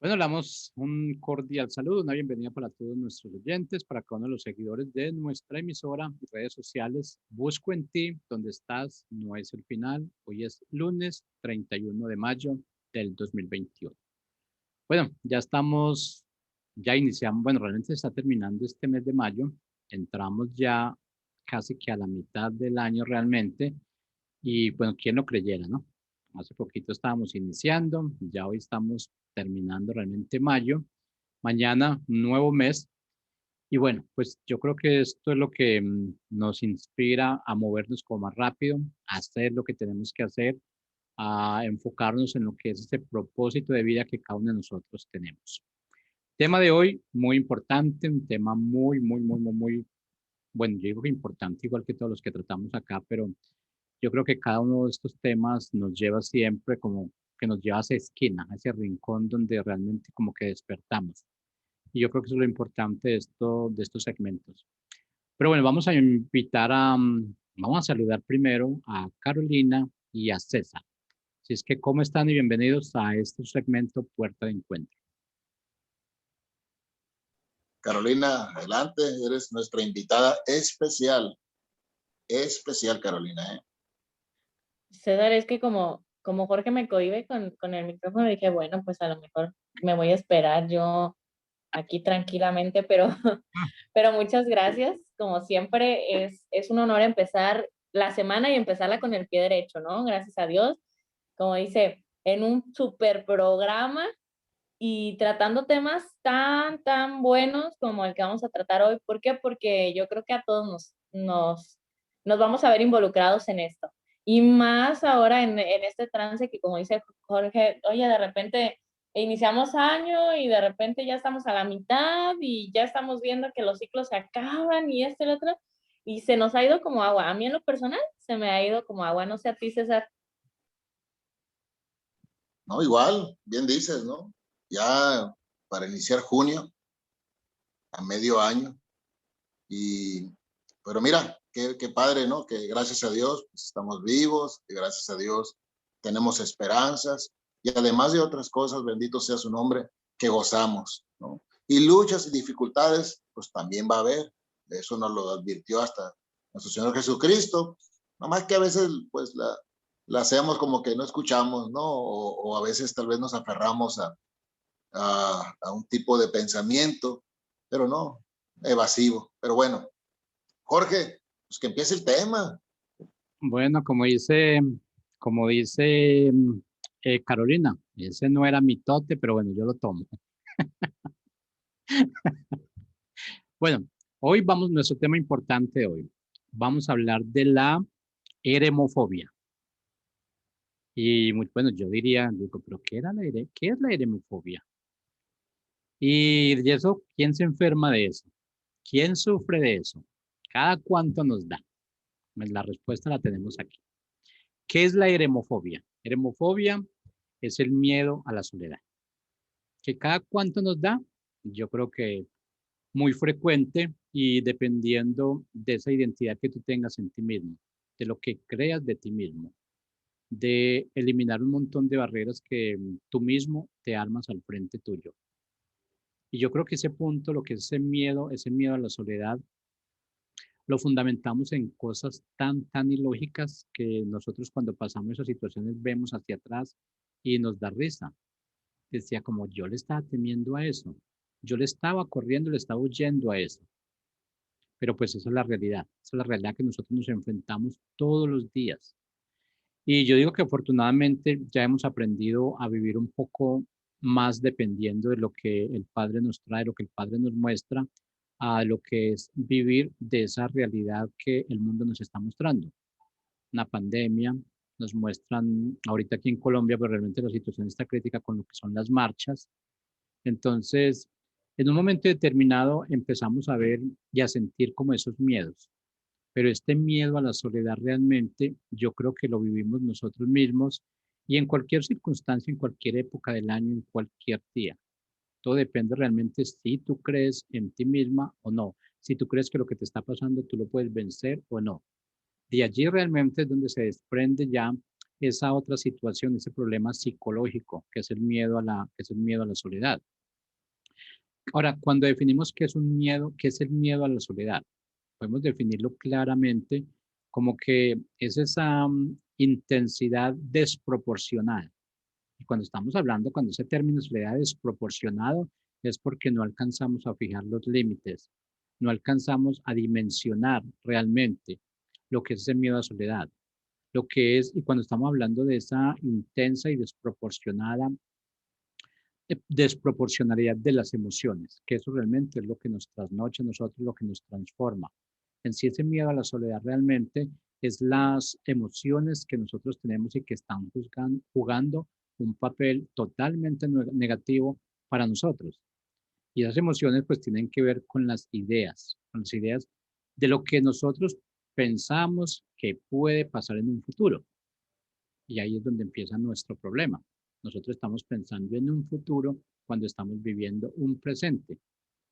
Bueno, le damos un cordial saludo, una bienvenida para todos nuestros oyentes, para cada uno de los seguidores de nuestra emisora y redes sociales. Busco en ti, donde estás, no es el final. Hoy es lunes 31 de mayo del 2021. Bueno, ya iniciamos, bueno, realmente está terminando este mes de mayo. Entramos ya casi que a la mitad del año realmente. Y bueno, quién lo creyera, ¿no? Hace poquito estábamos iniciando, ya hoy estamos terminando realmente mayo. Mañana, un nuevo mes. Y bueno, pues yo creo que esto es lo que nos inspira a movernos como más rápido, a hacer lo que tenemos que hacer, a enfocarnos en lo que es este propósito de vida que cada uno de nosotros tenemos. Tema de hoy, muy importante, un tema muy, bueno, yo digo que importante, igual que todos los que tratamos acá, pero yo creo que cada uno de estos temas nos lleva siempre como que nos lleva a esa esquina, a ese rincón donde realmente como que despertamos. Y yo creo que eso es lo importante de estos segmentos. Pero bueno, vamos a invitar vamos a saludar primero a Carolina y a César. Así es que, ¿cómo están y bienvenidos a este segmento Puerta de Encuentro? Carolina, adelante, eres nuestra invitada especial Carolina, ¿eh? César, es que como Jorge me cohíbe con el micrófono, dije, bueno, pues a lo mejor me voy a esperar yo aquí tranquilamente, pero, pero muchas gracias. Como siempre, es un honor empezar la semana y empezarla con el pie derecho, ¿no? Gracias a Dios. Como dice, en un super programa y tratando temas tan buenos como el que vamos a tratar hoy. ¿Por qué? Porque yo creo que a todos nos vamos a ver involucrados en esto. Y más ahora en este trance que, como dice Jorge, oye, de repente iniciamos año y de repente ya estamos a la mitad y ya estamos viendo que los ciclos se acaban y esto y lo otro, y se nos ha ido como agua. A mí en lo personal se me ha ido como agua. No sé a ti, César. No, igual, bien dices, ¿no? Ya para iniciar junio, a medio año, y, pero mira, qué padre, ¿no? Que gracias a Dios pues, estamos vivos, que gracias a Dios tenemos esperanzas, y además de otras cosas, bendito sea su nombre, que gozamos, ¿no? Y luchas y dificultades, pues también va a haber, eso nos lo advirtió hasta nuestro Señor Jesucristo, nada más que a veces, pues, la hacemos como que no escuchamos, ¿no? O a veces tal vez nos aferramos a un tipo de pensamiento, pero no, evasivo. Pero bueno, Jorge, pues que empiece el tema. Bueno, como dice Carolina, ese no era mi tote, pero bueno, yo lo tomo. Bueno, nuestro tema importante hoy. Vamos a hablar de la eremofobia. Y bueno, yo digo, pero ¿qué es la eremofobia? Y de eso, ¿quién se enferma de eso? ¿Quién sufre de eso? ¿Cada cuánto nos da? Pues la respuesta la tenemos aquí. ¿Qué es la eremofobia? Eremofobia es el miedo a la soledad. ¿Que cada cuánto nos da? Yo creo que muy frecuente y dependiendo de esa identidad que tú tengas en ti mismo, de lo que creas de ti mismo, de eliminar un montón de barreras que tú mismo te armas al frente tuyo. Y yo creo que ese punto, lo que es ese miedo a la soledad, lo fundamentamos en cosas tan ilógicas que nosotros cuando pasamos esas situaciones vemos hacia atrás y nos da risa. Decía como yo le estaba temiendo a eso, yo le estaba corriendo, le estaba huyendo a eso. Pero pues esa es la realidad que nosotros nos enfrentamos todos los días. Y yo digo que afortunadamente ya hemos aprendido a vivir un poco más dependiendo de lo que el Padre nos trae, lo que el Padre nos muestra, a lo que es vivir de esa realidad que el mundo nos está mostrando. Una pandemia, nos muestran ahorita aquí en Colombia, pero realmente la situación está crítica con lo que son las marchas. Entonces, en un momento determinado empezamos a ver y a sentir como esos miedos, pero este miedo a la soledad realmente yo creo que lo vivimos nosotros mismos y en cualquier circunstancia, en cualquier época del año, en cualquier día. Todo depende realmente si tú crees en ti misma o no, si tú crees que lo que te está pasando tú lo puedes vencer o no. De allí realmente es donde se desprende ya esa otra situación, ese problema psicológico, que es el miedo que es el miedo a la soledad. Ahora, cuando definimos qué es un miedo, qué es el miedo a la soledad, podemos definirlo claramente como que es esa intensidad desproporcionada. Y cuando estamos hablando, cuando ese término soledad desproporcionado, es porque no alcanzamos a fijar los límites, no alcanzamos a dimensionar realmente lo que es ese miedo a soledad, lo que es, y cuando estamos hablando de esa intensa y desproporcionada desproporcionalidad de las emociones, que eso realmente es lo que nos trasnocha a nosotros, lo que nos transforma. En sí, ese miedo a la soledad realmente es las emociones que nosotros tenemos y que están jugando un papel totalmente negativo para nosotros. Y esas emociones pues tienen que ver con las ideas de lo que nosotros pensamos que puede pasar en un futuro. Y ahí es donde empieza nuestro problema. Nosotros estamos pensando en un futuro cuando estamos viviendo un presente.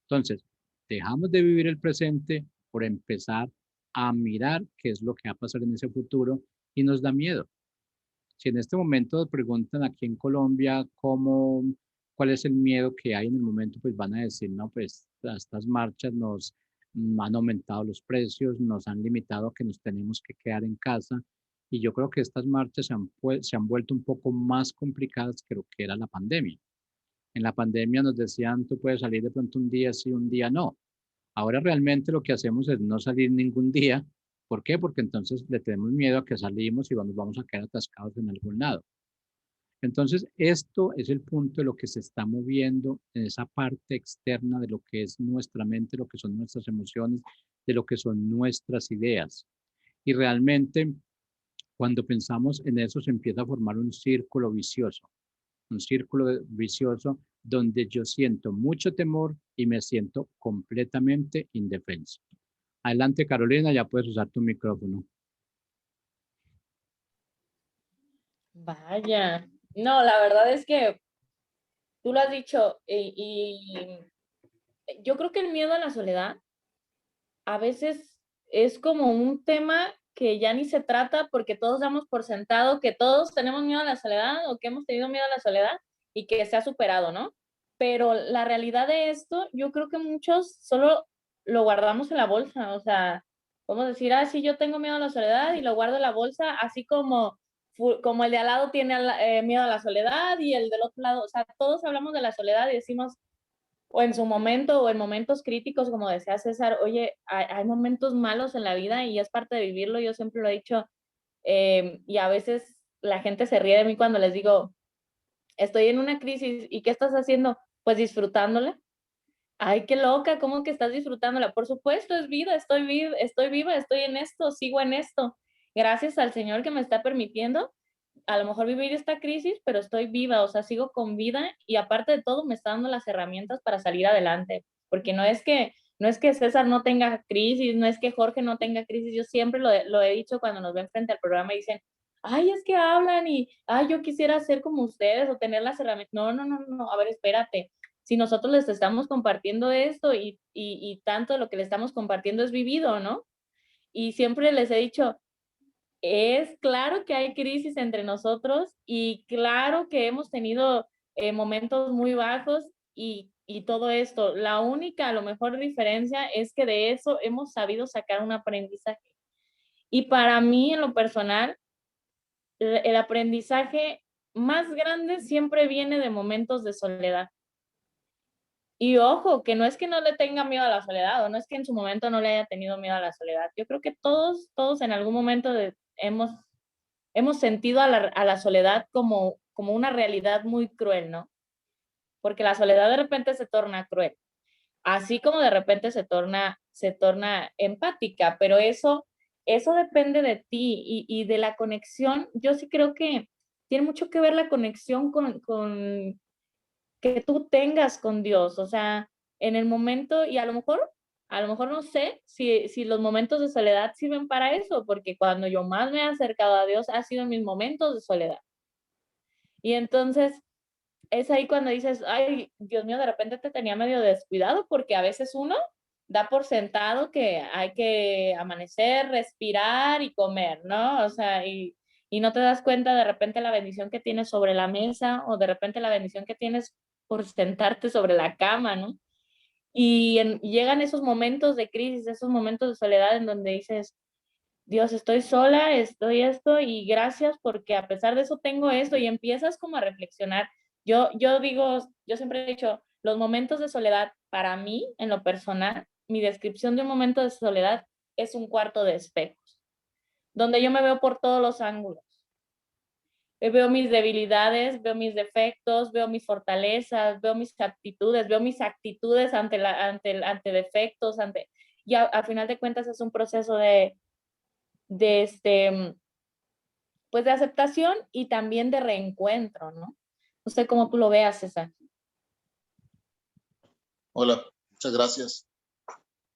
Entonces, dejamos de vivir el presente por empezar a mirar qué es lo que va a pasar en ese futuro y nos da miedo. Si en este momento nos preguntan aquí en Colombia cuál es el miedo que hay en el momento, pues van a decir, no, pues estas marchas nos han aumentado los precios, nos han limitado a que nos tenemos que quedar en casa. Y yo creo que estas marchas se han vuelto un poco más complicadas que lo que era la pandemia. En la pandemia nos decían, tú puedes salir de pronto un día sí, un día no. Ahora realmente lo que hacemos es no salir ningún día. ¿Por qué? Porque entonces le tenemos miedo a que salimos y nos vamos a quedar atascados en algún lado. Entonces, esto es el punto de lo que se está moviendo en esa parte externa de lo que es nuestra mente, lo que son nuestras emociones, de lo que son nuestras ideas. Y realmente, cuando pensamos en eso, se empieza a formar un círculo vicioso donde yo siento mucho temor y me siento completamente indefenso. Adelante, Carolina, ya puedes usar tu micrófono. Vaya, no, la verdad es que tú lo has dicho y yo creo que el miedo a la soledad a veces es como un tema que ya ni se trata porque todos damos por sentado que todos tenemos miedo a la soledad o que hemos tenido miedo a la soledad y que se ha superado, ¿no? Pero la realidad de esto, yo creo que muchos solo lo guardamos en la bolsa, o sea, podemos decir, ah, sí, yo tengo miedo a la soledad y lo guardo en la bolsa, así como el de al lado tiene miedo a la soledad y el del otro lado, o sea, todos hablamos de la soledad y decimos, o en su momento, o en momentos críticos, como decía César, oye, hay momentos malos en la vida y es parte de vivirlo, yo siempre lo he dicho, y a veces la gente se ríe de mí cuando les digo, estoy en una crisis, ¿y qué estás haciendo? Pues disfrutándola. Ay, qué loca, ¿cómo que estás disfrutándola? Por supuesto, es vida, estoy viva, estoy en esto, sigo en esto. Gracias al Señor que me está permitiendo a lo mejor vivir esta crisis, pero estoy viva, o sea, sigo con vida y aparte de todo me está dando las herramientas para salir adelante, porque no es que César no tenga crisis, no es que Jorge no tenga crisis, yo siempre lo he dicho cuando nos ven frente al programa y dicen, ay, es que hablan y, ay, yo quisiera ser como ustedes o tener las herramientas. No, no, no, no, a ver, espérate. Si nosotros les estamos compartiendo esto y tanto lo que le estamos compartiendo es vivido, ¿no? Y siempre les he dicho, es claro que hay crisis entre nosotros y claro que hemos tenido momentos muy bajos y todo esto. La única, a lo mejor, diferencia es que de eso hemos sabido sacar un aprendizaje. Y para mí, en lo personal, el aprendizaje más grande siempre viene de momentos de soledad. Y ojo, que no es que no le tenga miedo a la soledad o no es que en su momento no le haya tenido miedo a la soledad. Yo creo que todos en algún momento hemos sentido a la soledad como una realidad muy cruel, ¿no? Porque la soledad de repente se torna cruel, así como de repente se torna empática, pero eso depende de ti y de la conexión. Yo sí creo que tiene mucho que ver la conexión con que tú tengas con Dios, o sea, en el momento, y a lo mejor no sé si los momentos de soledad sirven para eso, porque cuando yo más me he acercado a Dios ha sido en mis momentos de soledad. Y entonces es ahí cuando dices, ay, Dios mío, de repente te tenía medio descuidado, porque a veces uno da por sentado que hay que amanecer, respirar y comer, ¿no? O sea, y no te das cuenta de repente la bendición que tienes sobre la mesa o de repente la bendición que tienes por sentarte sobre la cama, ¿no? Y llegan esos momentos de crisis, esos momentos de soledad en donde dices, Dios, estoy sola, estoy esto y gracias porque a pesar de eso tengo esto y empiezas como a reflexionar. Yo digo, yo siempre he dicho, los momentos de soledad para mí, en lo personal, mi descripción de un momento de soledad es un cuarto de espejos, donde yo me veo por todos los ángulos. Veo mis debilidades, veo mis defectos, veo mis fortalezas, veo mis aptitudes, veo mis actitudes ante defectos, y a final de cuentas es un proceso de pues de aceptación y también de reencuentro, ¿no? No sé cómo tú lo veas, César. Hola, muchas gracias.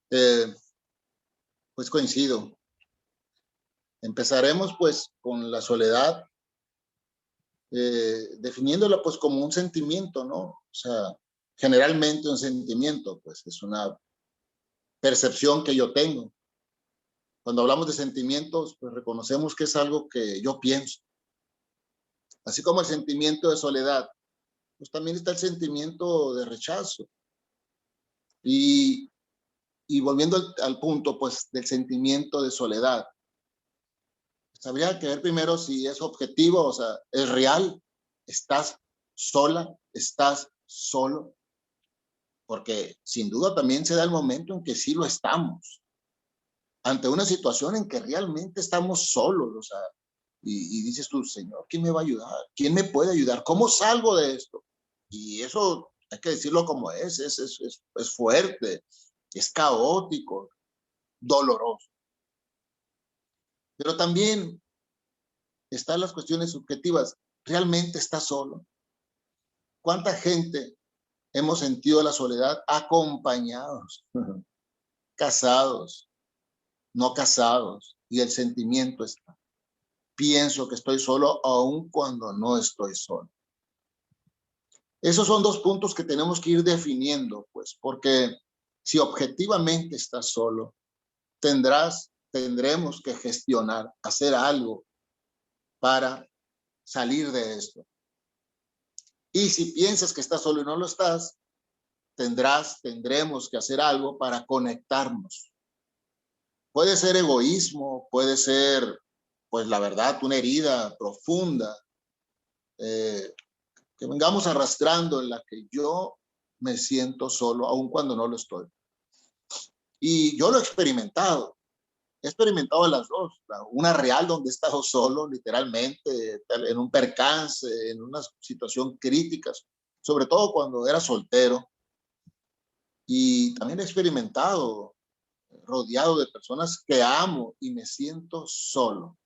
Pues coincido. Empezaremos pues con la soledad, definiéndola pues como un sentimiento, ¿no? O sea, generalmente un sentimiento pues es una percepción que yo tengo. Cuando hablamos de sentimientos, pues reconocemos que es algo que yo pienso. Así como el sentimiento de soledad, pues también está el sentimiento de rechazo. Y, y volviendo al punto, pues, del sentimiento de soledad, pues, habría que ver primero si es objetivo, o sea, es real, estás sola, estás solo, porque sin duda también se da el momento en que sí lo estamos, ante una situación en que realmente estamos solos, o sea, y dices tú, Señor, ¿quién me va a ayudar? ¿Quién me puede ayudar? ¿Cómo salgo de esto? Y eso hay que decirlo como es fuerte, es caótico, doloroso. Pero también están las cuestiones subjetivas. ¿Realmente estás solo? ¿Cuánta gente hemos sentido la soledad acompañados, casados, no casados? Y el sentimiento está. Pienso que estoy solo aun cuando no estoy solo. Esos son dos puntos que tenemos que ir definiendo, pues, porque si objetivamente estás solo, tendremos que gestionar, hacer algo para salir de esto. Y si piensas que estás solo y no lo estás, tendremos que hacer algo para conectarnos. Puede ser egoísmo, puede ser, pues la verdad, una herida profunda, que vengamos arrastrando en la que yo me siento solo, aun cuando no lo estoy. Y yo lo he experimentado las dos, una real donde he estado solo, literalmente, en un percance, en una situación crítica, sobre todo cuando era soltero. Y también he experimentado rodeado de personas que amo y me siento solo.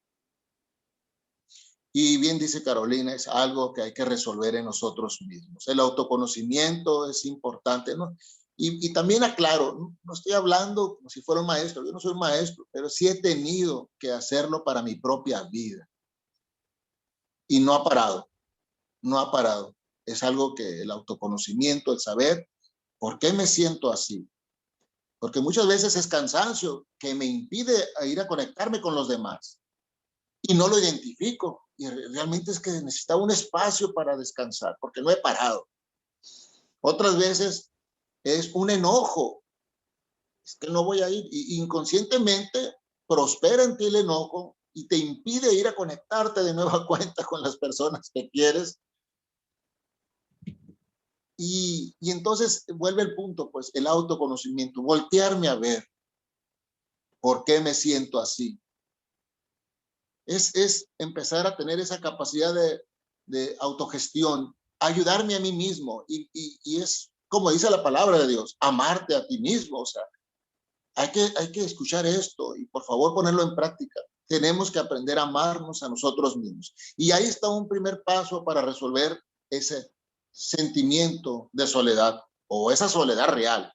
Y bien dice Carolina, es algo que hay que resolver en nosotros mismos. El autoconocimiento es importante, ¿no? Y también aclaro, no estoy hablando como si fuera un maestro, yo no soy un maestro, pero sí he tenido que hacerlo para mi propia vida. Y no ha parado, no ha parado. Es algo que el autoconocimiento, el saber por qué me siento así. Porque muchas veces es cansancio que me impide ir a conectarme con los demás. Y no lo identifico. Y realmente es que necesitaba un espacio para descansar, porque no he parado. Otras veces es un enojo. Es que no voy a ir. Y inconscientemente prospera en ti el enojo y te impide ir a conectarte de nueva cuenta con las personas que quieres. Y entonces vuelve el punto, pues, el autoconocimiento, voltearme a ver por qué me siento así. Es empezar a tener esa capacidad de autogestión, ayudarme a mí mismo. Y es como dice la palabra de Dios, amarte a ti mismo. O sea, hay que escuchar esto y por favor ponerlo en práctica. Tenemos que aprender a amarnos a nosotros mismos. Y ahí está un primer paso para resolver ese sentimiento de soledad o esa soledad real.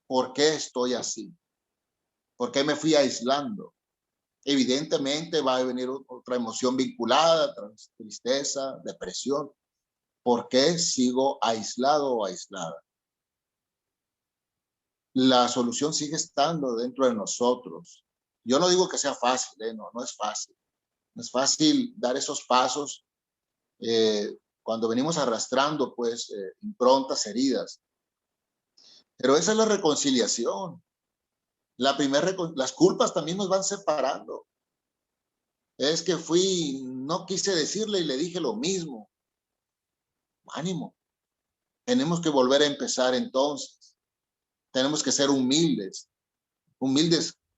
¿Por qué estoy así? ¿Por qué me fui aislando? Evidentemente va a venir otra emoción vinculada, tristeza, depresión. ¿Por qué sigo aislado o aislada? La solución sigue estando dentro de nosotros. Yo no digo que sea fácil, no es fácil. No es fácil dar esos pasos cuando venimos arrastrando, pues, improntas, heridas. Pero esa es la reconciliación. Las culpas también nos van separando. Es que no quise decirle y le dije lo mismo. Ánimo. Tenemos que volver a empezar entonces. Tenemos que ser humildes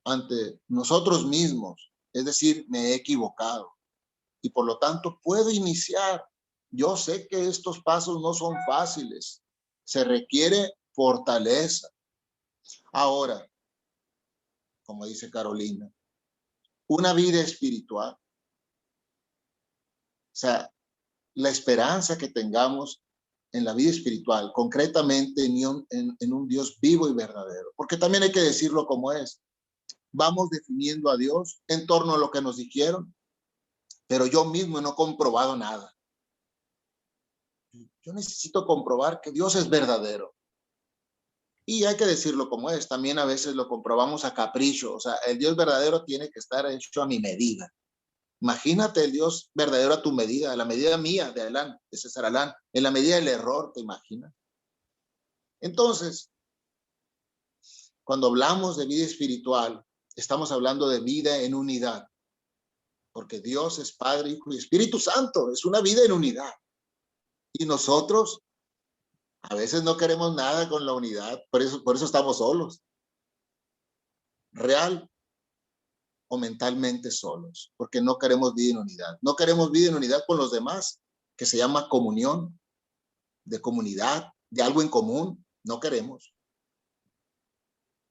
ante nosotros mismos. Es decir, me he equivocado y por lo tanto puedo iniciar. Yo sé que estos pasos no son fáciles. Se requiere fortaleza. Ahora, como dice Carolina, una vida espiritual. O sea, la esperanza que tengamos en la vida espiritual, concretamente en un Dios vivo y verdadero. Porque también hay que decirlo como es. Vamos definiendo a Dios en torno a lo que nos dijeron, pero yo mismo no he comprobado nada. Yo necesito comprobar que Dios es verdadero. Y hay que decirlo como es. También a veces lo comprobamos a capricho. O sea, el Dios verdadero tiene que estar hecho a mi medida. Imagínate el Dios verdadero a tu medida, a la medida mía, de Alán, de César Alán, en la medida del error, ¿te imaginas? Entonces, cuando hablamos de vida espiritual, estamos hablando de vida en unidad, porque Dios es Padre, Hijo y Espíritu Santo, es una vida en unidad. Y nosotros a veces no queremos nada con la unidad, por eso estamos solos, real o mentalmente solos, porque no queremos vida en unidad. No queremos vida en unidad con los demás, que se llama comunión, de comunidad, de algo en común, no queremos.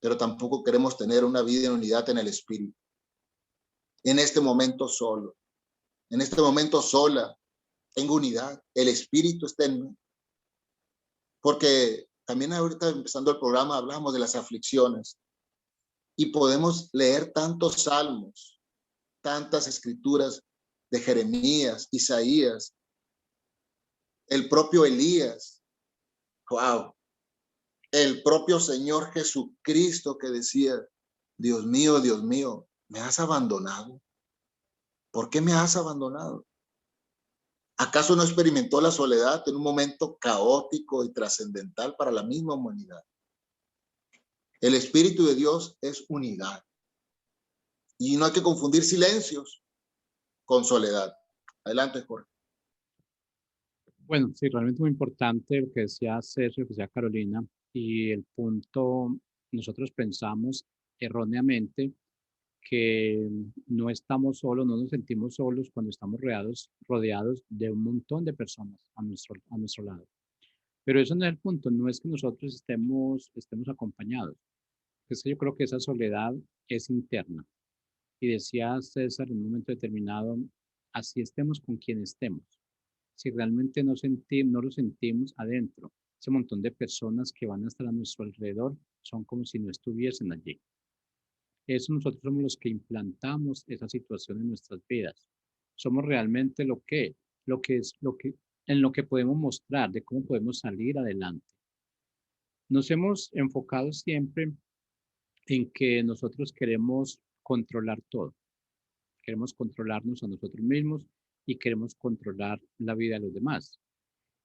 Pero tampoco queremos tener una vida en unidad en el espíritu. En este momento solo, en este momento sola, tengo unidad, el espíritu está en mí. Porque también ahorita empezando el programa hablamos de las aflicciones y podemos leer tantos salmos, tantas escrituras de Jeremías, Isaías, el propio Elías, wow, el propio Señor Jesucristo que decía, Dios mío, ¿me has abandonado? ¿Por qué me has abandonado? ¿Acaso no experimentó la soledad en un momento caótico y trascendental para la misma humanidad? El Espíritu de Dios es unidad. Y no hay que confundir silencios con soledad. Adelante, Jorge. Bueno, sí, realmente muy importante lo que decía Sergio, lo que decía Carolina, y el punto, nosotros pensamos erróneamente que no estamos solos, no nos sentimos solos cuando estamos rodeados de un montón de personas a nuestro lado. Pero eso no es el punto, no es que nosotros estemos acompañados. Es que yo creo que esa soledad es interna. Y decía César en un momento determinado, así estemos con quien estemos. Si realmente no lo sentimos adentro, ese montón de personas que van a estar a nuestro alrededor son como si no estuviesen allí. Eso nosotros somos los que implantamos esa situación en nuestras vidas. Somos realmente en lo que podemos mostrar, de cómo podemos salir adelante. Nos hemos enfocado siempre en que nosotros queremos controlar todo. Queremos controlarnos a nosotros mismos y queremos controlar la vida de los demás.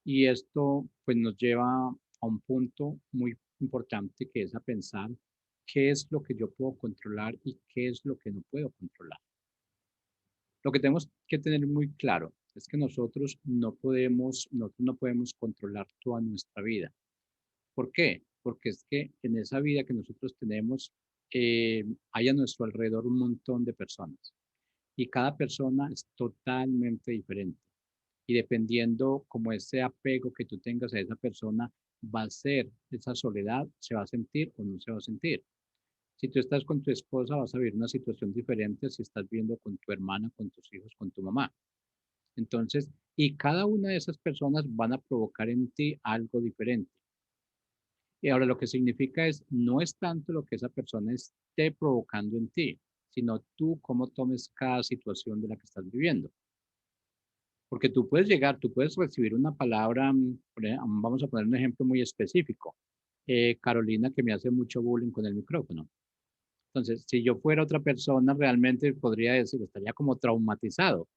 Y esto pues nos lleva a un punto muy importante que es a pensar qué es lo que yo puedo controlar y qué es lo que no puedo controlar. Lo que tenemos que tener muy claro es que nosotros no podemos controlar toda nuestra vida. ¿Por qué? Porque es que en esa vida que nosotros tenemos hay a nuestro alrededor un montón de personas y cada persona es totalmente diferente. Y dependiendo como ese apego que tú tengas a esa persona, va a ser esa soledad, se va a sentir o no se va a sentir. Si tú estás con tu esposa, vas a vivir una situación diferente si estás viendo con tu hermana, con tus hijos, con tu mamá. Entonces, y cada una de esas personas van a provocar en ti algo diferente. Y ahora lo que significa es, no es tanto lo que esa persona esté provocando en ti, sino tú cómo tomes cada situación de la que estás viviendo. Porque tú puedes recibir una palabra, vamos a poner un ejemplo muy específico. Carolina que me hace mucho bullying con el micrófono. Entonces, si yo fuera otra persona, realmente podría decir, estaría como traumatizado,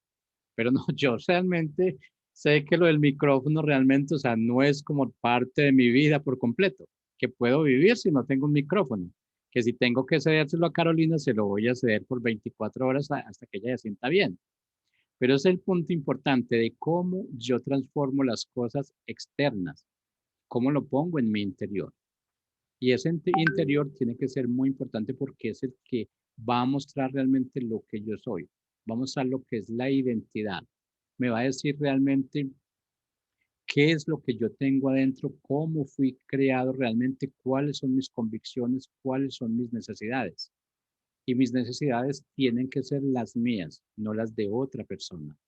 pero no, yo realmente sé que lo del micrófono realmente, o sea, no es como parte de mi vida por completo, que puedo vivir si no tengo un micrófono, que si tengo que cedérselo a Carolina, se lo voy a ceder por 24 horas hasta que ella se sienta bien. Pero es el punto importante de cómo yo transformo las cosas externas, cómo lo pongo en mi interior. Y ese interior tiene que ser muy importante porque es el que va a mostrar realmente lo que yo soy, va a mostrar lo que es la identidad, me va a decir realmente qué es lo que yo tengo adentro, cómo fui creado realmente, cuáles son mis convicciones, cuáles son mis necesidades. Y mis necesidades tienen que ser las mías, no las de otra persona.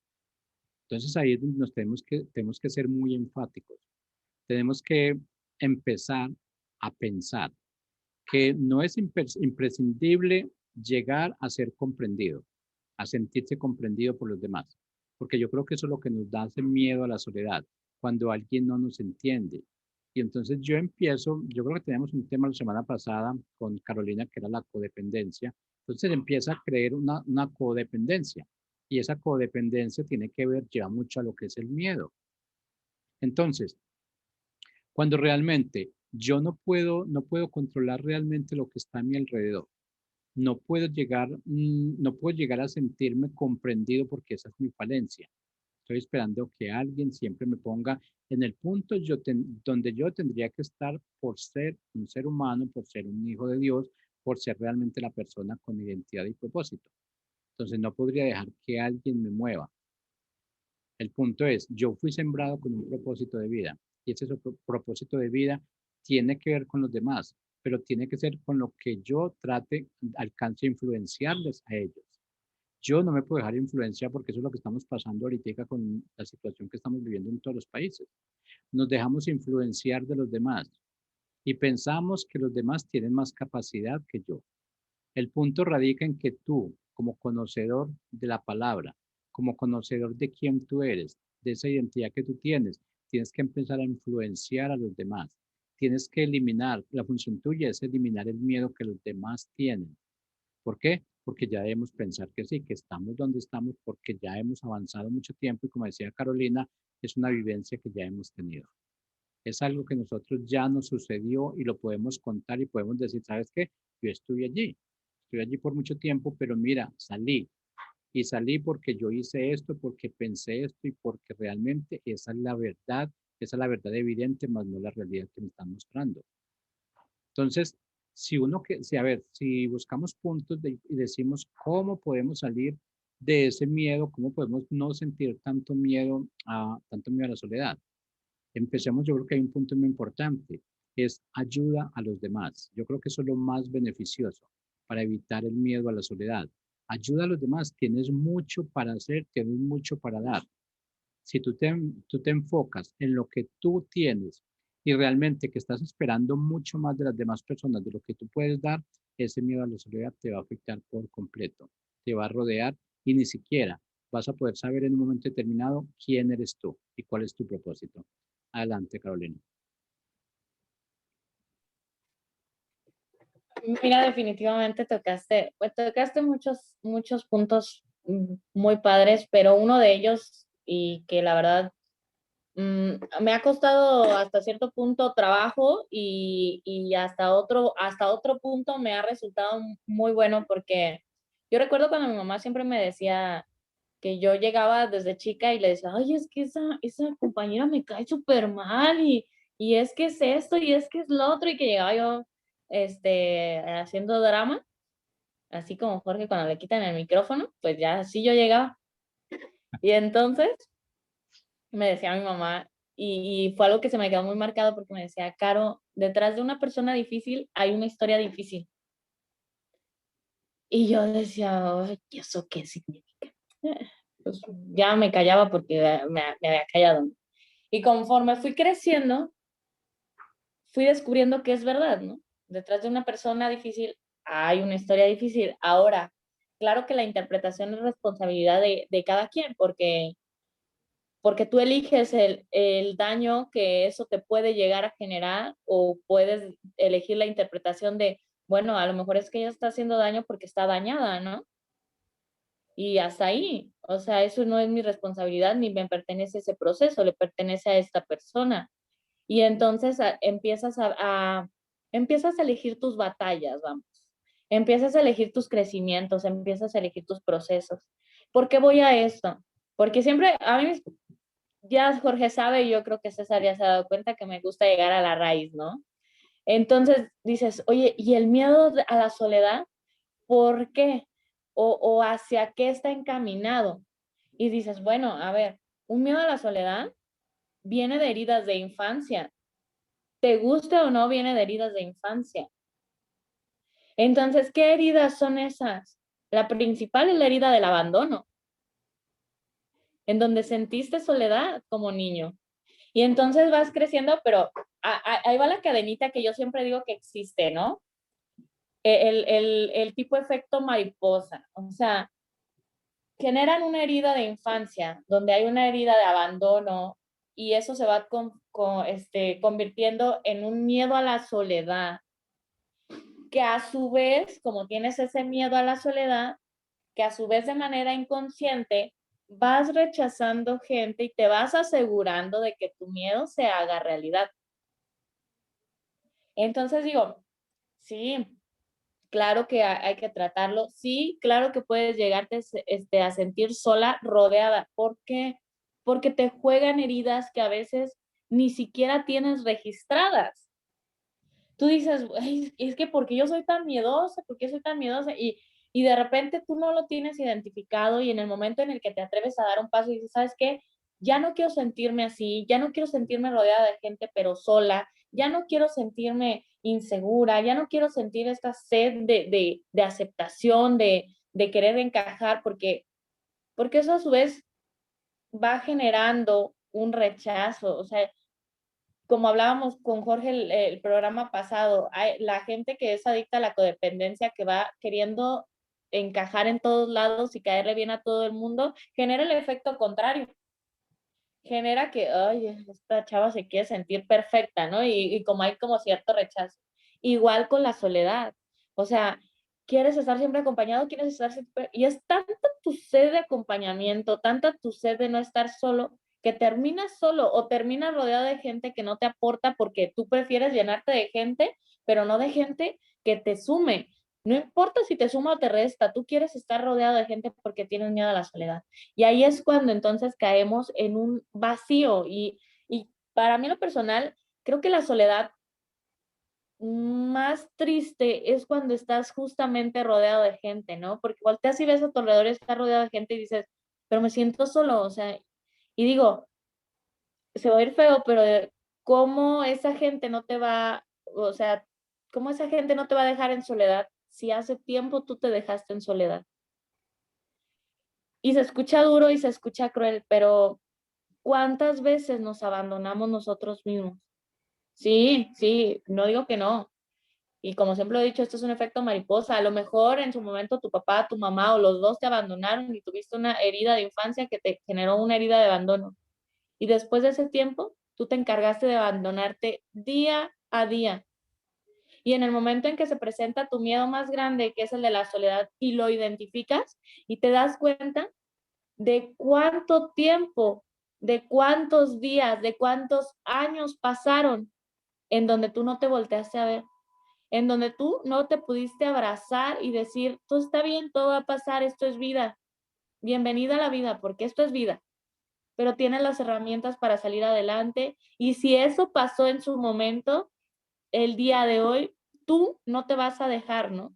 Entonces ahí es donde nos tenemos que ser muy enfáticos. Tenemos que empezar a pensar que no es imprescindible llegar a ser comprendido, a sentirse comprendido por los demás, porque yo creo que eso es lo que nos da ese miedo a la soledad, cuando alguien no nos entiende. Y entonces yo creo que teníamos un tema la semana pasada con Carolina que era la codependencia, entonces empieza a creer una codependencia y esa codependencia tiene que ver, lleva mucho a lo que es el miedo. Entonces, cuando realmente yo no puedo controlar realmente lo que está a mi alrededor. No puedo llegar a sentirme comprendido porque esa es mi falencia. Estoy esperando que alguien siempre me ponga en el punto donde yo tendría que estar por ser un ser humano, por ser un hijo de Dios, por ser realmente la persona con identidad y propósito. Entonces no podría dejar que alguien me mueva. El punto es, yo fui sembrado con un propósito de vida y ese propósito de vida tiene que ver con los demás, pero tiene que ser con lo que yo trate, alcance a influenciarles a ellos. Yo no me puedo dejar influenciar porque eso es lo que estamos pasando ahorita con la situación que estamos viviendo en todos los países. Nos dejamos influenciar de los demás y pensamos que los demás tienen más capacidad que yo. El punto radica en que tú, como conocedor de la palabra, como conocedor de quién tú eres, de esa identidad que tú tienes que empezar a influenciar a los demás. Tienes que eliminar, la función tuya es eliminar el miedo que los demás tienen. ¿Por qué? Porque ya debemos pensar que sí, que estamos donde estamos porque ya hemos avanzado mucho tiempo y como decía Carolina, es una vivencia que ya hemos tenido. Es algo que nosotros ya nos sucedió y lo podemos contar y podemos decir, ¿sabes qué? Yo estuve allí por mucho tiempo, pero mira, salí. Y salí porque yo hice esto, porque pensé esto y porque realmente esa es la verdad evidente, más no la realidad que me están mostrando. Entonces, si a ver, si buscamos puntos y decimos cómo podemos salir de ese miedo, cómo podemos no sentir tanto miedo a la soledad. Empecemos, yo creo que hay un punto muy importante, es ayuda a los demás. Yo creo que eso es lo más beneficioso para evitar el miedo a la soledad. Ayuda a los demás, tienes mucho para hacer, tienes mucho para dar. Si tú te enfocas en lo que tú tienes y realmente que estás esperando mucho más de las demás personas, de lo que tú puedes dar, ese miedo a la soledad te va a afectar por completo, te va a rodear y ni siquiera vas a poder saber en un momento determinado quién eres tú y cuál es tu propósito. Adelante, Carolina. Mira, definitivamente tocaste muchos puntos muy padres, pero uno de ellos, y que la verdad me ha costado hasta cierto punto trabajo y hasta otro punto me ha resultado muy bueno porque yo recuerdo cuando mi mamá siempre me decía que yo llegaba desde chica y le decía, ay, es que esa compañera me cae súper mal y es que es esto y es que es lo otro y que llegaba yo haciendo drama, así como Jorge cuando le quitan el micrófono, pues ya así yo llegaba. Y entonces me decía mi mamá, y fue algo que se me quedó muy marcado porque me decía, Caro, detrás de una persona difícil hay una historia difícil. Y yo decía, ay, ¿y eso qué significa? Pues ya me callaba porque me había callado. Y conforme fui creciendo, fui descubriendo que es verdad, ¿no? Detrás de una persona difícil hay una historia difícil. Ahora, claro que la interpretación es responsabilidad de cada quien, porque tú eliges el daño que eso te puede llegar a generar o puedes elegir la interpretación de, bueno, a lo mejor es que ella está haciendo daño porque está dañada, ¿no? Y hasta ahí, o sea, eso no es mi responsabilidad ni me pertenece ese proceso, le pertenece a esta persona. Y entonces empiezas a elegir tus batallas, vamos. Empiezas a elegir tus crecimientos, empiezas a elegir tus procesos. ¿Por qué voy a esto? Porque siempre, a mí, ya Jorge sabe, y yo creo que César ya se ha dado cuenta que me gusta llegar a la raíz, ¿no? Entonces dices, oye, ¿y el miedo a la soledad? ¿Por qué? O hacia qué está encaminado. Y dices, bueno, a ver, un miedo a la soledad viene de heridas de infancia. Te guste o no, viene de heridas de infancia. Entonces, ¿qué heridas son esas? La principal es la herida del abandono, en donde sentiste soledad como niño. Y entonces vas creciendo, pero ahí va la cadenita que yo siempre digo que existe, ¿no? El tipo efecto mariposa. O sea, generan una herida de infancia, donde hay una herida de abandono, y eso se va convirtiendo en un miedo a la soledad, que a su vez, como tienes ese miedo a la soledad, que a su vez de manera inconsciente vas rechazando gente y te vas asegurando de que tu miedo se haga realidad. Entonces digo, sí, claro que hay que tratarlo. Sí, claro que puedes llegarte a sentir sola, rodeada. ¿Por qué? Porque te juegan heridas que a veces ni siquiera tienes registradas. Tú dices, es que porque yo soy tan miedosa, porque soy tan miedosa, y de repente tú no lo tienes identificado, y en el momento en el que te atreves a dar un paso y dices, ¿sabes qué? Ya no quiero sentirme así, ya no quiero sentirme rodeada de gente pero sola, ya no quiero sentirme insegura, ya no quiero sentir esta sed de aceptación, de querer encajar, porque eso a su vez va generando un rechazo. O sea, como hablábamos con Jorge el programa pasado, hay la gente que es adicta a la codependencia, que va queriendo encajar en todos lados y caerle bien a todo el mundo, genera el efecto contrario. Genera que, ay, esta chava se quiere sentir perfecta, ¿no? Y como hay como cierto rechazo. Igual con la soledad. O sea, quieres estar siempre acompañado, quieres estar siempre... Y es tanta tu sed de acompañamiento, tanta tu sed de no estar solo, que terminas solo o terminas rodeado de gente que no te aporta, porque tú prefieres llenarte de gente, pero no de gente que te sume. No importa si te suma o te resta, tú quieres estar rodeado de gente porque tienes miedo a la soledad. Y ahí es cuando entonces caemos en un vacío. Y para mí lo personal, creo que la soledad más triste es cuando estás justamente rodeado de gente, ¿no? Porque volteas y ves a tu alrededor, estás rodeado de gente y dices, pero me siento solo, o sea, y digo, se va a ir feo, pero ¿cómo esa gente no te va, o sea, cómo esa gente no te va a dejar en soledad si hace tiempo tú te dejaste en soledad? Y se escucha duro y se escucha cruel, pero ¿cuántas veces nos abandonamos nosotros mismos? Sí, sí, no digo que no. Y como siempre lo he dicho, esto es un efecto mariposa. A lo mejor en su momento tu papá, tu mamá o los dos te abandonaron y tuviste una herida de infancia que te generó una herida de abandono. Y después de ese tiempo, tú te encargaste de abandonarte día a día. Y en el momento en que se presenta tu miedo más grande, que es el de la soledad, y lo identificas y te das cuenta de cuánto tiempo, de cuántos días, de cuántos años pasaron en donde tú no te volteaste a ver, en donde tú no te pudiste abrazar y decir, todo está bien, todo va a pasar, esto es vida, bienvenida a la vida, porque esto es vida, pero tienes las herramientas para salir adelante. Y si eso pasó en su momento, el día de hoy, tú no te vas a dejar, ¿no?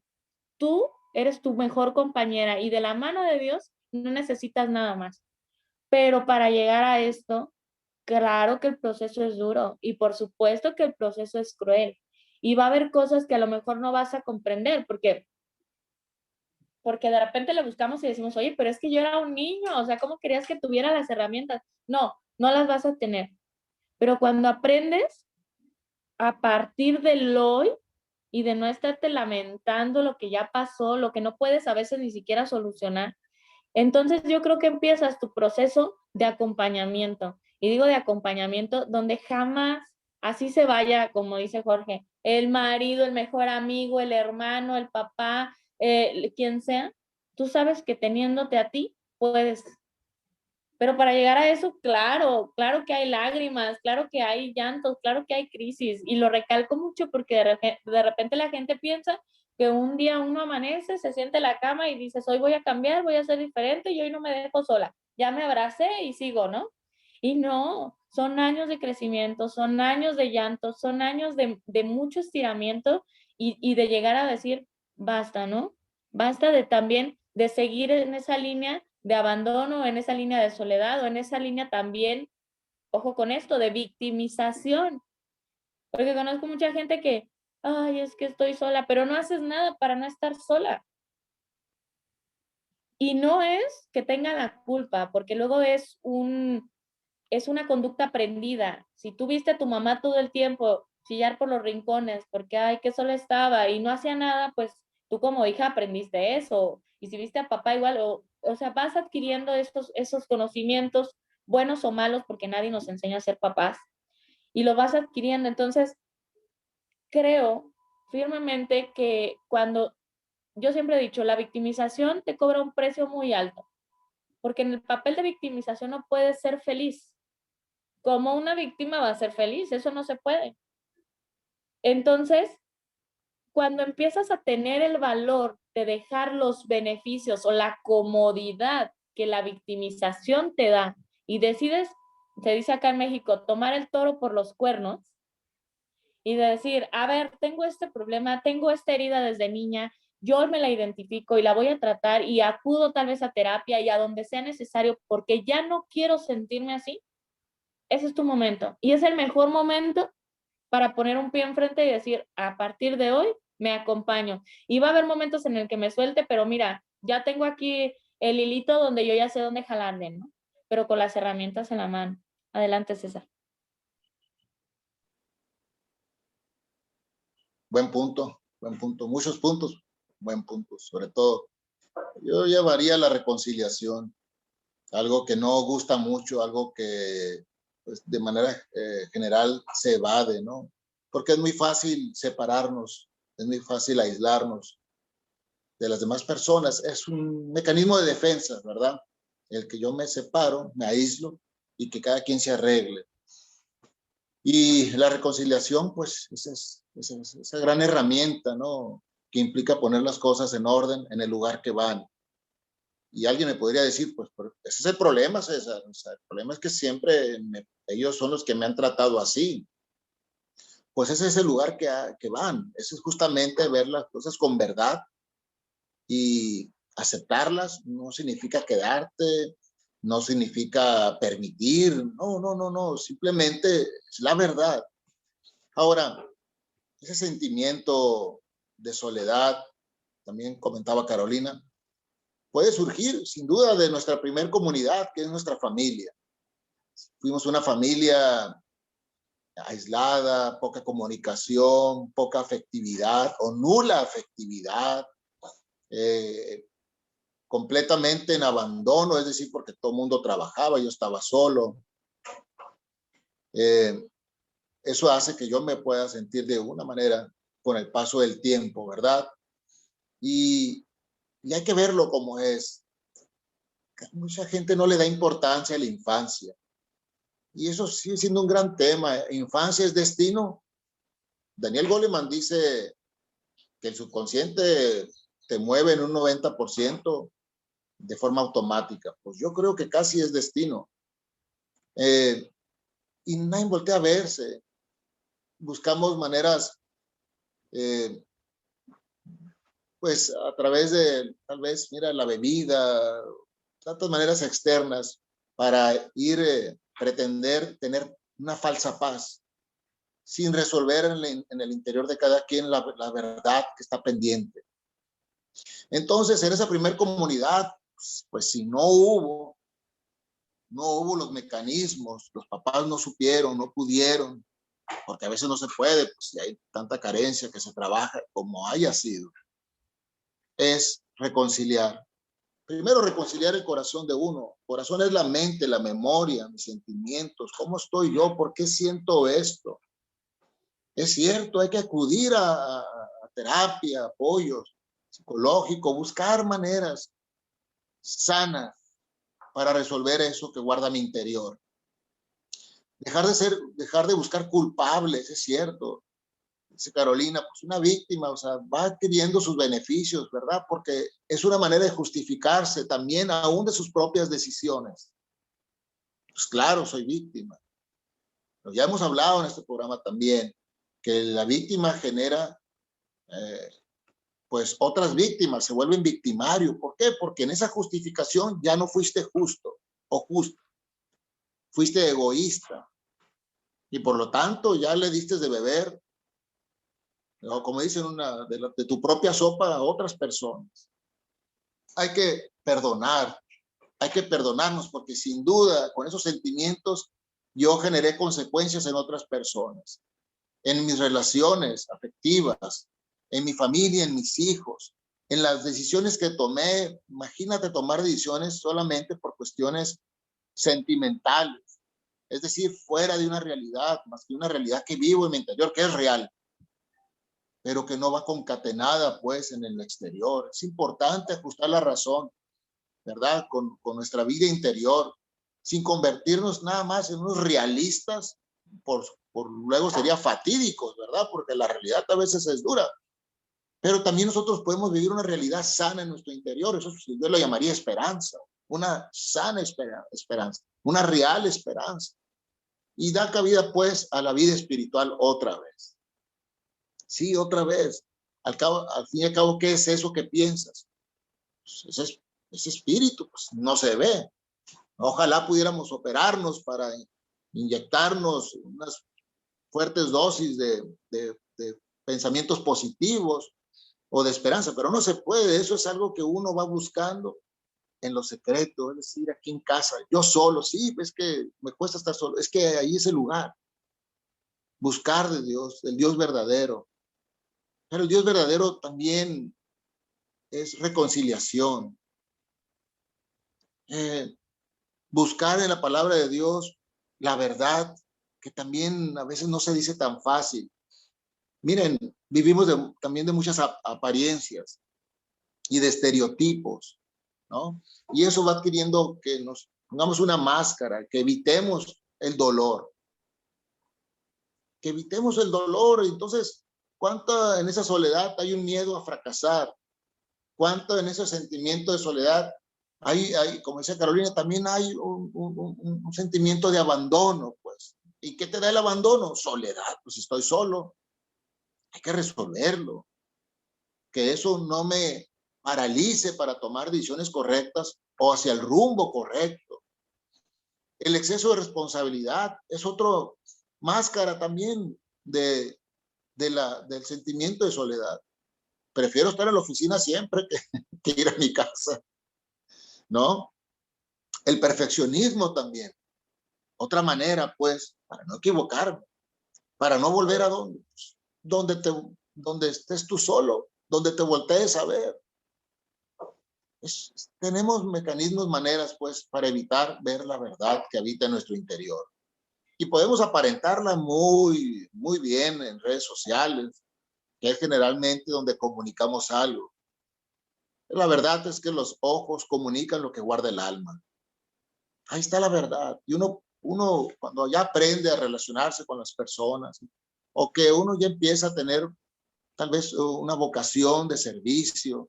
Tú eres tu mejor compañera, y de la mano de Dios no necesitas nada más. Pero para llegar a esto, claro que el proceso es duro, y por supuesto que el proceso es cruel, y va a haber cosas que a lo mejor no vas a comprender, porque de repente le buscamos y decimos, oye, pero es que yo era un niño, o sea, ¿cómo querías que tuviera las herramientas? No, no las vas a tener. Pero cuando aprendes a partir del hoy y de no estarte lamentando lo que ya pasó, lo que no puedes a veces ni siquiera solucionar, entonces yo creo que empiezas tu proceso de acompañamiento. Y digo de acompañamiento donde jamás así se vaya, como dice Jorge, el marido, el mejor amigo, el hermano, el papá, quien sea, tú sabes que teniéndote a ti puedes. Pero para llegar a eso, claro, claro que hay lágrimas, claro que hay llantos, claro que hay crisis. Y lo recalco mucho porque de repente la gente piensa que un día uno amanece, se siente en la cama y dices, hoy voy a cambiar, voy a ser diferente y hoy no me dejo sola. Ya me abracé y sigo, ¿no? Y no, son años de crecimiento, son años de llanto, son años de mucho estiramiento y de llegar a decir, basta, ¿no? Basta de también de seguir en esa línea de abandono, en esa línea de soledad o en esa línea también, ojo con esto, de victimización. Porque conozco mucha gente que, ay, es que estoy sola, pero no haces nada para no estar sola. Y no es que tenga la culpa, porque luego es una conducta aprendida. Si tú viste a tu mamá todo el tiempo chillar por los rincones porque, ay, que sola estaba y no hacía nada, pues tú como hija aprendiste eso. Y si viste a papá igual, o sea, vas adquiriendo esos conocimientos, buenos o malos, porque nadie nos enseña a ser papás, y lo vas adquiriendo. Entonces, creo firmemente que cuando, yo siempre he dicho, la victimización te cobra un precio muy alto, porque en el papel de victimización no puedes ser feliz. ¿Cómo una víctima va a ser feliz? Eso no se puede. Entonces, cuando empiezas a tener el valor de dejar los beneficios o la comodidad que la victimización te da y decides, se dice acá en México, tomar el toro por los cuernos y de decir, a ver, tengo este problema, tengo esta herida desde niña, yo me la identifico y la voy a tratar y acudo tal vez a terapia y a donde sea necesario porque ya no quiero sentirme así. Ese es tu momento. Y es el mejor momento para poner un pie enfrente y decir, a partir de hoy me acompaño. Y va a haber momentos en el que me suelte, pero mira, ya tengo aquí el hilito donde yo ya sé dónde jalarle, ¿no? Pero con las herramientas en la mano. Adelante, César. Buen punto, buen punto. Muchos puntos, buen punto. Sobre todo, yo llevaría la reconciliación, algo que no gusta mucho, algo que pues, de manera general se evade, ¿no? Porque es muy fácil separarnos, es muy fácil aislarnos de las demás personas. Es un mecanismo de defensa, ¿verdad? El que yo me separo, me aíslo y que cada quien se arregle. Y la reconciliación, pues, esa gran herramienta, ¿no? Que implica poner las cosas en orden, en el lugar que van. Y alguien me podría decir, pues, ese es el problema, César. O sea, el problema es que siempre ellos son los que me han tratado así. Pues ese es el lugar que van. Ese es justamente ver las cosas con verdad y aceptarlas. No significa quedarte, no significa permitir. No, no, no, no. Simplemente es la verdad. Ahora, ese sentimiento de soledad, también comentaba Carolina, puede surgir sin duda de nuestra primer comunidad, que es nuestra familia. Fuimos una familia aislada, poca comunicación, poca afectividad o nula afectividad, completamente en abandono, es decir, porque todo el mundo trabajaba, yo estaba solo. Eso hace que yo me pueda sentir de una manera con el paso del tiempo, ¿verdad? Y hay que verlo como es. Mucha gente no le da importancia a la infancia. Y eso sigue siendo un gran tema. ¿Infancia es destino? Daniel Goleman dice que el subconsciente te mueve en un 90% de forma automática. Pues yo creo que casi es destino. Y nadie voltea a verse. Buscamos maneras, pues a través de, tal vez, mira, la bebida, tantas maneras externas para ir, pretender tener una falsa paz, sin resolver en el interior de cada quien la verdad que está pendiente. Entonces, en esa primer comunidad, pues si no hubo los mecanismos, los papás no supieron, no pudieron, porque a veces no se puede, pues si hay tanta carencia que se trabaja como haya sido, es reconciliar. Primero, reconciliar el corazón de uno. Corazón es la mente, la memoria, mis sentimientos. ¿Cómo estoy yo? ¿Por qué siento esto? Es cierto, hay que acudir a terapia, apoyo psicológico, buscar maneras sanas para resolver eso que guarda mi interior. Dejar de buscar culpables, es cierto. Dice Carolina, pues una víctima, o sea, va adquiriendo sus beneficios, ¿verdad? Porque es una manera de justificarse también aún de sus propias decisiones. Pues claro, soy víctima. Pero ya hemos hablado en este programa también que la víctima genera pues otras víctimas, se vuelven victimarios. ¿Por qué? Porque en esa justificación ya no fuiste justo o justo, fuiste egoísta y por lo tanto ya le diste de beber, o como dicen, de tu propia sopa a otras personas. Hay que perdonar, hay que perdonarnos porque sin duda con esos sentimientos yo generé consecuencias en otras personas, en mis relaciones afectivas, en mi familia, en mis hijos, en las decisiones que tomé. Imagínate tomar decisiones solamente por cuestiones sentimentales, es decir, fuera de una realidad, más que una realidad que vivo en mi interior, que es real, pero que no va concatenada pues en el exterior. Es importante ajustar la razón, ¿verdad? Con nuestra vida interior, sin convertirnos nada más en unos realistas, por luego sería fatídicos, ¿verdad? Porque la realidad a veces es dura, pero también nosotros podemos vivir una realidad sana en nuestro interior. Eso yo lo llamaría esperanza, una sana esperanza, una real esperanza. Y da cabida pues a la vida espiritual otra vez. Sí, otra vez. Al fin y al cabo, ¿qué es eso que piensas? Pues ese espíritu pues, no se ve. Ojalá pudiéramos operarnos para inyectarnos unas fuertes dosis de pensamientos positivos o de esperanza, pero no se puede. Eso es algo que uno va buscando en lo secreto, es decir, aquí en casa, yo solo, sí, es que me cuesta estar solo, es que ahí es el lugar. Buscar de Dios, del Dios verdadero. Pero el Dios verdadero también es reconciliación. Buscar en la palabra de Dios la verdad, que también a veces no se dice tan fácil. Miren, vivimos también de muchas apariencias y de estereotipos, ¿no? Y eso va adquiriendo que nos pongamos una máscara, que evitemos el dolor. Que evitemos el dolor. Entonces, ¿cuánto en esa soledad hay un miedo a fracasar? ¿Cuánto en ese sentimiento de soledad hay, como decía Carolina, también hay un sentimiento de abandono, pues? ¿Y qué te da el abandono? Soledad. Pues estoy solo. Hay que resolverlo. Que eso no me paralice para tomar decisiones correctas o hacia el rumbo correcto. El exceso de responsabilidad es otro máscara también del sentimiento de soledad. Prefiero estar en la oficina siempre que ir a mi casa, ¿no? El perfeccionismo también. Otra manera, pues, para no equivocarme, para no volver a donde estés tú solo, donde te voltees a ver. Tenemos mecanismos, maneras, pues, para evitar ver la verdad que habita en nuestro interior. Y podemos aparentarla muy, muy bien en redes sociales, que es generalmente donde comunicamos algo. La verdad es que los ojos comunican lo que guarda el alma. Ahí está la verdad. Y uno cuando ya aprende a relacionarse con las personas, o que uno ya empieza a tener tal vez una vocación de servicio,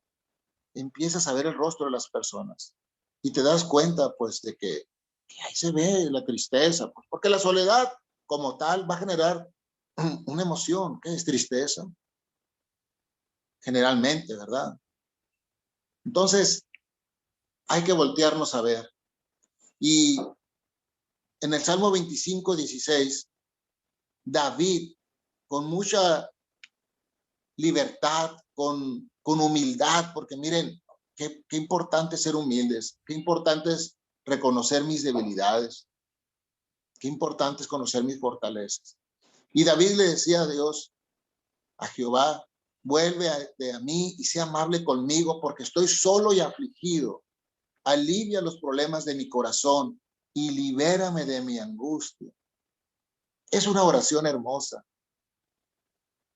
empiezas a ver el rostro de las personas y te das cuenta pues de que ahí se ve la tristeza, pues, porque la soledad como tal va a generar una emoción, que es tristeza, generalmente, ¿verdad? Entonces hay que voltearnos a ver. Y en el Salmo 25:16, David, con mucha libertad, con humildad, porque miren, qué importante es ser humildes, qué importante es reconocer mis debilidades, qué importante es conocer mis fortalezas. Y David le decía a Dios, a Jehová, vuelve a mí y sea amable conmigo porque estoy solo y afligido. Alivia los problemas de mi corazón y libérame de mi angustia. Es una oración hermosa.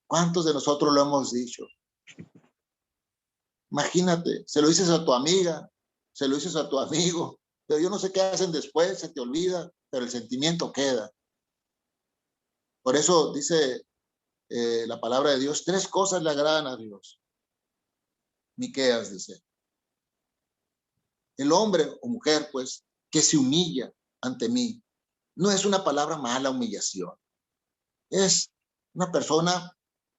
¿Cuántos de nosotros lo hemos dicho? Imagínate, se lo dices a tu amiga, se lo dices a tu amigo, pero yo no sé qué hacen después, se te olvida, pero el sentimiento queda. Por eso dice la palabra de Dios, 3 cosas le agradan a Dios. Miqueas dice, el hombre o mujer, pues, que se humilla ante mí. No es una palabra mala, humillación. Es una persona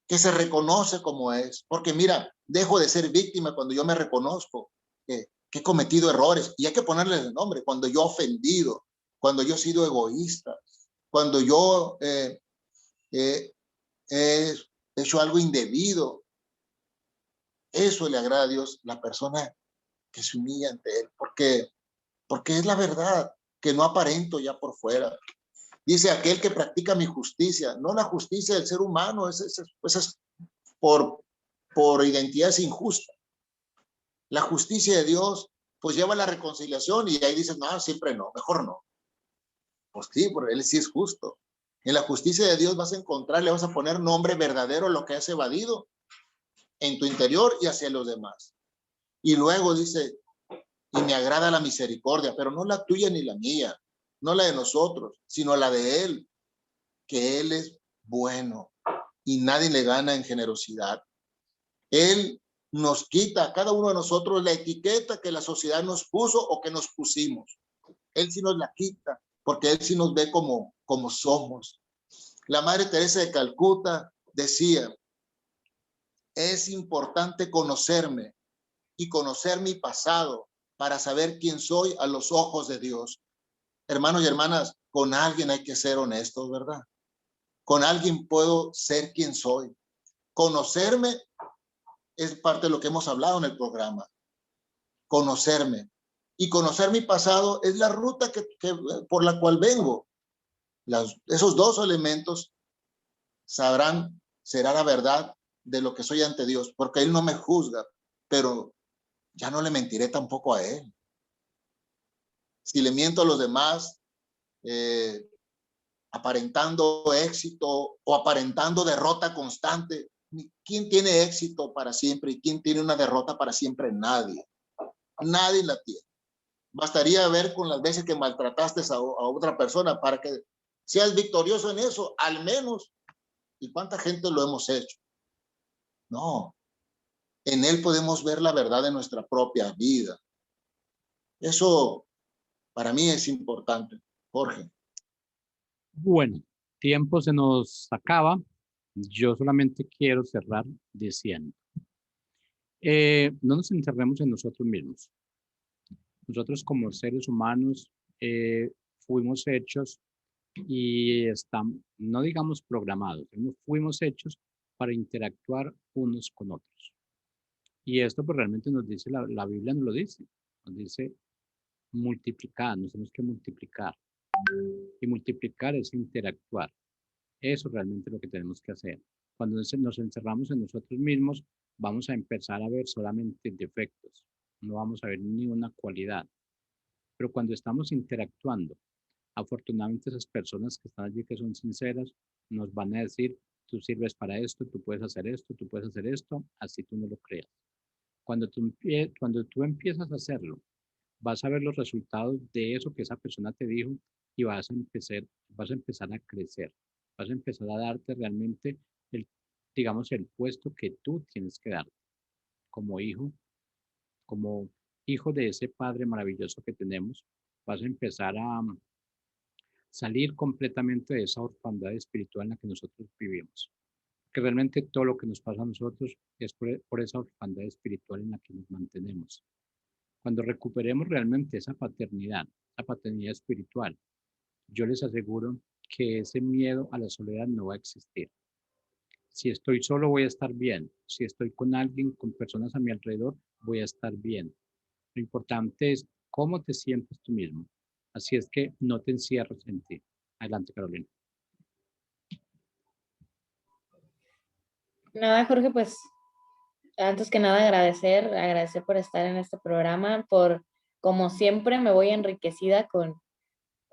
que se reconoce como es. Porque mira, dejo de ser víctima cuando yo me reconozco que he cometido errores. Y hay que ponerle el nombre. Cuando yo he ofendido, cuando yo he sido egoísta, cuando yo he hecho algo indebido. Eso le agrada a Dios, la persona que se humilla ante Él. Porque es la verdad, que no aparento ya por fuera. Dice aquel que practica mi justicia, no la justicia del ser humano, pues es por identidades injustas. La justicia de Dios, pues lleva la reconciliación y ahí dices, no, siempre no, mejor no. Pues sí, porque Él sí es justo. En la justicia de Dios vas a encontrar, le vas a poner nombre verdadero a lo que has evadido en tu interior y hacia los demás. Y luego dice, y me agrada la misericordia, pero no la tuya ni la mía, no la de nosotros, sino la de Él, que Él es bueno y nadie le gana en generosidad. Él nos quita a cada uno de nosotros la etiqueta que la sociedad nos puso o que nos pusimos. Él sí nos la quita, porque Él sí nos ve como somos. La Madre Teresa de Calcuta decía, es importante conocerme y conocer mi pasado para saber quién soy a los ojos de Dios. Hermanos y hermanas, con alguien hay que ser honestos, ¿verdad? Con alguien puedo ser quien soy. Conocerme es parte de lo que hemos hablado en el programa. Conocerme. Y conocer mi pasado es la ruta por la cual vengo. Esos 2 elementos será la verdad de lo que soy ante Dios, porque Él no me juzga, pero ya no le mentiré tampoco a Él. Si le miento a los demás, aparentando éxito o aparentando derrota constante, ¿quién tiene éxito para siempre y quién tiene una derrota para siempre? Nadie. Nadie la tiene. Bastaría ver con las veces que maltrataste a otra persona para que seas victorioso en eso, al menos. ¿Y cuánta gente lo hemos hecho? No. En Él podemos ver la verdad de nuestra propia vida. Eso para mí es importante, Jorge. Bueno, tiempo se nos acaba. Yo solamente quiero cerrar diciendo, no nos encerremos en nosotros mismos. Nosotros como seres humanos fuimos hechos y estamos, no digamos programados, fuimos hechos para interactuar unos con otros. Y esto pues realmente nos dice, la Biblia nos lo dice, nos dice multiplicar, nos tenemos que multiplicar. Y multiplicar es interactuar. Eso realmente es lo que tenemos que hacer. Cuando nos encerramos en nosotros mismos, vamos a empezar a ver solamente defectos, no vamos a ver ni una cualidad. Pero cuando estamos interactuando, afortunadamente esas personas que están allí, que son sinceras, nos van a decir, tú sirves para esto, tú puedes hacer esto, tú puedes hacer esto, así tú no lo creas. Cuando tú empiezas a hacerlo, vas a ver los resultados de eso que esa persona te dijo y vas a empezar a crecer, vas a empezar a darte realmente el, digamos, el puesto que tú tienes que dar como como hijo de ese Padre maravilloso que tenemos, vas a empezar a salir completamente de esa orfandad espiritual en la que nosotros vivimos. Que realmente todo lo que nos pasa a nosotros es por esa orfandad espiritual en la que nos mantenemos. Cuando recuperemos realmente esa paternidad espiritual, yo les aseguro que ese miedo a la soledad no va a existir. Si estoy solo voy a estar bien. Si estoy con alguien, con personas a mi alrededor, voy a estar bien. Lo importante es cómo te sientes tú mismo. Así es que no te encierres en ti. Adelante, Carolina. Nada, Jorge, pues antes que nada agradecer por estar en este programa, como siempre me voy enriquecida con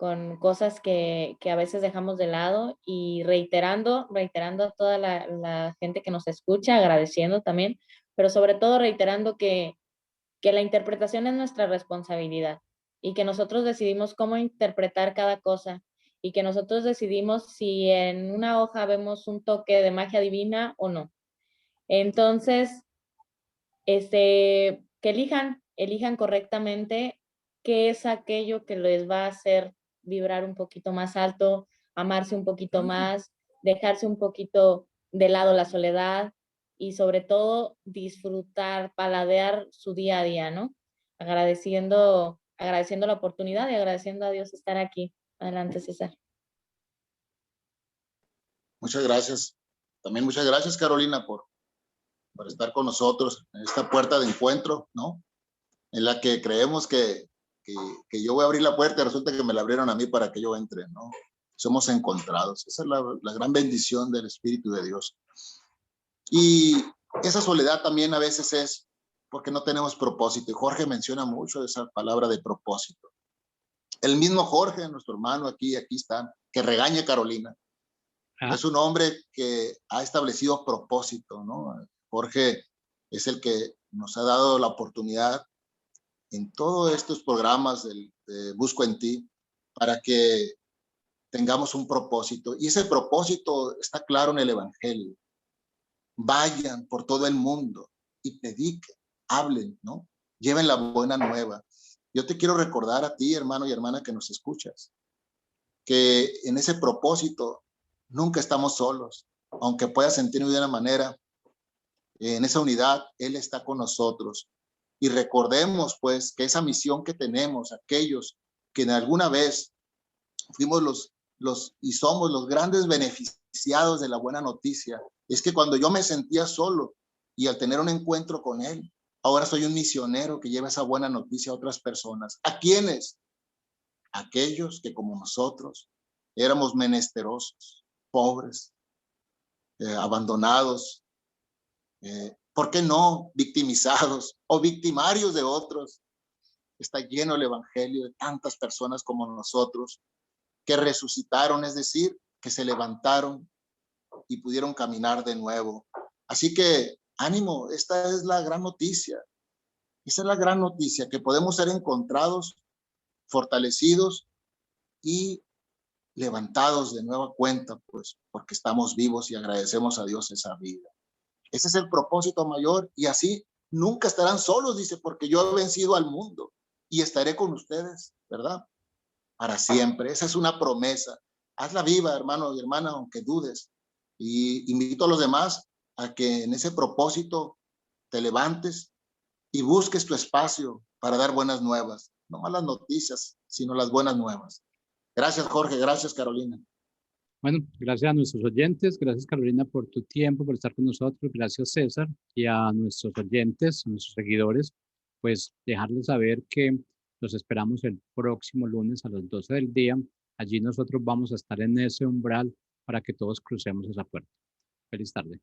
con cosas que a veces dejamos de lado y reiterando a toda la gente que nos escucha, agradeciendo también, pero sobre todo reiterando que la interpretación es nuestra responsabilidad y que nosotros decidimos cómo interpretar cada cosa y que nosotros decidimos si en una hoja vemos un toque de magia divina o no. Entonces, que elijan correctamente qué es aquello que les va a hacer vibrar un poquito más alto, amarse un poquito más, dejarse un poquito de lado la soledad y sobre todo disfrutar, paladear su día a día, ¿no? Agradeciendo la oportunidad y agradeciendo a Dios estar aquí. Adelante, César. Muchas gracias. También muchas gracias, Carolina, por estar con nosotros en esta puerta de encuentro, ¿no? En la que creemos que yo voy a abrir la puerta y resulta que me la abrieron a mí para que yo entre, ¿no? Somos encontrados. Esa es la gran bendición del Espíritu de Dios. Y esa soledad también a veces es porque no tenemos propósito. Y Jorge menciona mucho esa palabra de propósito. El mismo Jorge, nuestro hermano aquí está, que regaña a Carolina. Es un hombre que ha establecido propósito, ¿no? Jorge es el que nos ha dado la oportunidad en todos estos programas de Busco en Ti para que tengamos un propósito. Y ese propósito está claro en el Evangelio. Vayan por todo el mundo y prediquen, hablen, ¿no? Lleven la buena nueva. Yo te quiero recordar a ti, hermano y hermana que nos escuchas, que en ese propósito nunca estamos solos. Aunque puedas sentir de una manera, en esa unidad, Él está con nosotros. Y recordemos, pues, que esa misión que tenemos, aquellos que en alguna vez fuimos y somos los grandes beneficiados de la buena noticia, es que cuando yo me sentía solo y al tener un encuentro con Él, ahora soy un misionero que lleva esa buena noticia a otras personas. ¿A quiénes? Aquellos que como nosotros éramos menesterosos, pobres, abandonados, ¿por qué no victimizados o victimarios de otros? Está lleno el Evangelio de tantas personas como nosotros que resucitaron, es decir, que se levantaron y pudieron caminar de nuevo. Así que ánimo, esta es la gran noticia. Esa es la gran noticia, que podemos ser encontrados, fortalecidos y levantados de nueva cuenta, pues, porque estamos vivos y agradecemos a Dios esa vida. Ese es el propósito mayor y así nunca estarán solos, dice, porque yo he vencido al mundo y estaré con ustedes, ¿verdad? Para siempre. Esa es una promesa. Hazla viva, hermano y hermana, aunque dudes. Y invito a los demás a que en ese propósito te levantes y busques tu espacio para dar buenas nuevas. No malas noticias, sino las buenas nuevas. Gracias, Jorge. Gracias, Carolina. Bueno, gracias a nuestros oyentes, gracias Carolina por tu tiempo, por estar con nosotros, gracias César, y a nuestros oyentes, a nuestros seguidores, pues dejarles saber que los esperamos el próximo lunes a las 12 del día. Allí nosotros vamos a estar en ese umbral para que todos crucemos esa puerta. Feliz tarde.